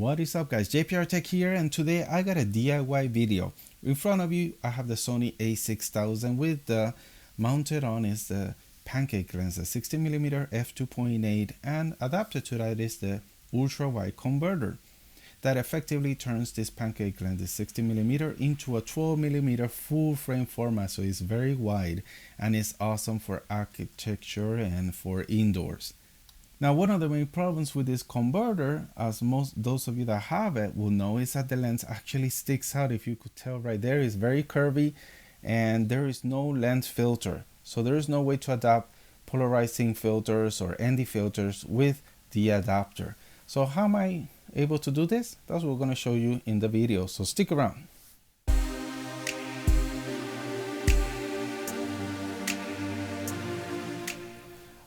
What is up, guys? JPR Tech here, and today I got a DIY video. In front of you I have the Sony a6000 with the mounted on is the Pancake Lens, a 60mm f2.8, and adapted to that is the Ultra Wide Converter that effectively turns this Pancake Lens, the 60mm, into a 12mm full frame format, so it's very wide and it's awesome for architecture and for indoors. Now, one of the main problems with this converter, as those of you that have it will know, is that the lens actually sticks out. If you could tell right there, it's very curvy and there is no lens filter. So there is no way to adapt polarizing filters or ND filters with the adapter. So how am I able to do this? That's what we're going to show you in the video. So stick around.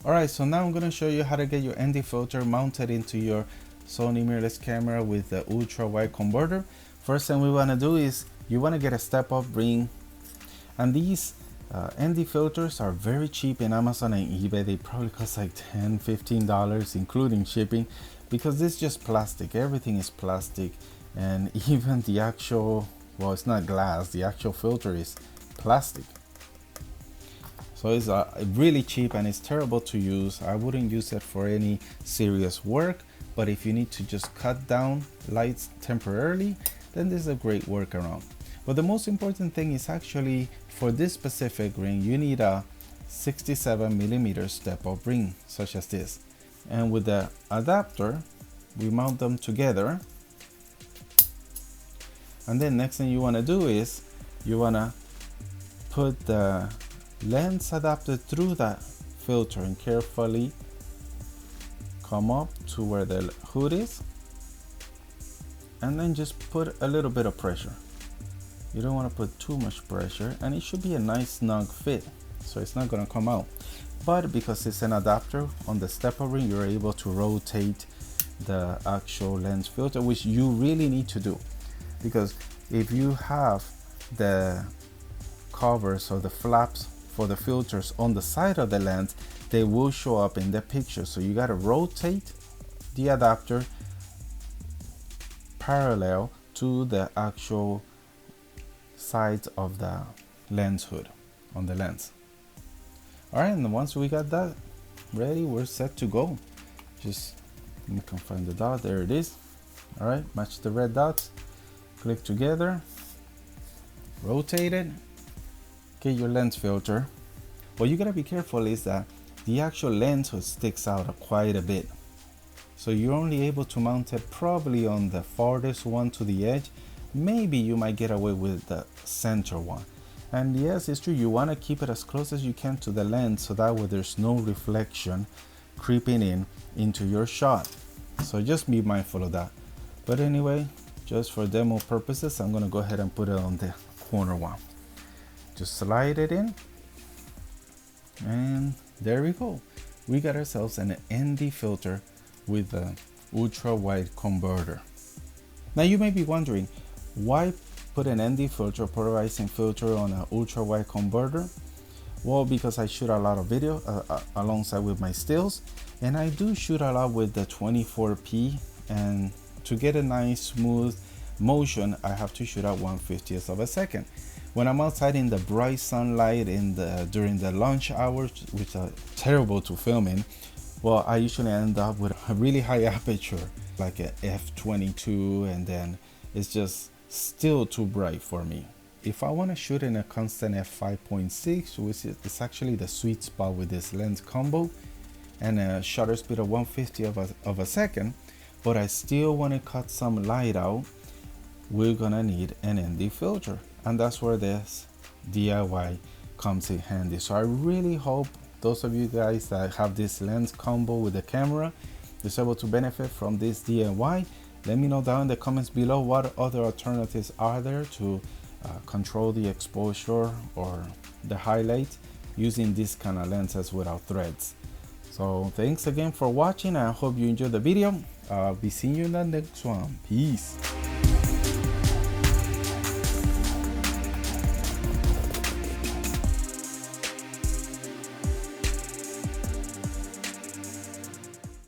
Alright, so now I'm going to show you how to get your ND filter mounted into your Sony mirrorless camera with the Ultra Wide Converter. First thing we want to do is you want to get a step-up ring, and these ND filters are very cheap in Amazon and eBay. They probably cost like $10–15 including shipping, because this is just plastic. Everything is plastic, and even the actual, well, it's not glass, the actual filter is plastic. So it's really cheap and it's terrible to use. I wouldn't use it for any serious work, but if you need to just cut down lights temporarily, then this is a great workaround. But the most important thing is actually for this specific ring, you need a 67mm step-up ring such as this. And with the adapter, we mount them together. And then next thing you want to do is you want to put the lens adapter through that filter and carefully come up to where the hood is, and then just put a little bit of pressure. You don't want to put too much pressure, and it should be a nice snug fit, so it's not going to come out. But because it's an adapter on the stepper ring, you're able to rotate the actual lens filter, which you really need to do, because if you have the covers or the flaps for the filters on the side of the lens, they will show up in the picture. So you got to rotate the adapter parallel to the actual sides of the lens hood on the lens. All right, and once we got that ready, we're set to go. Just you can find the dot, there it is. All right, match the red dots, click together, rotate it, get your lens filter. What you gotta be careful is that the actual lens hood sticks out quite a bit, so you're only able to mount it probably on the farthest one to the edge. Maybe you might get away with the center one. And yes, it's true, you want to keep it as close as you can to the lens, so that way there's no reflection creeping in into your shot. So just be mindful of that. But anyway, just for demo purposes, I'm going to go ahead and put it on the corner one. Just slide it in, and there we go. We got ourselves an ND filter with the Ultra Wide Converter. Now you may be wondering, why put an ND filter, polarizing filter, on an Ultra Wide Converter? Well, because I shoot a lot of video alongside with my stills, and I do shoot a lot with the 24p, and to get a nice smooth motion I have to shoot at 1/50th of a second. When I'm outside in the bright sunlight during the lunch hours, which are terrible to film in, well, I usually end up with a really high aperture, like a f22, and then it's just still too bright for me. If I want to shoot in a constant f5.6, which is actually the sweet spot with this lens combo, and a shutter speed of 1/50th of a second, but I still want to cut some light out, we're gonna need an ND filter, and that's where this DIY comes in handy. So I really hope those of you guys that have this lens combo with the camera is able to benefit from this DIY. Let me know down in the comments below what other alternatives are there to control the exposure or the highlight using this kind of lenses without threads. So thanks again for watching. I hope you enjoyed the video. I'll be seeing you in the next one. Peace.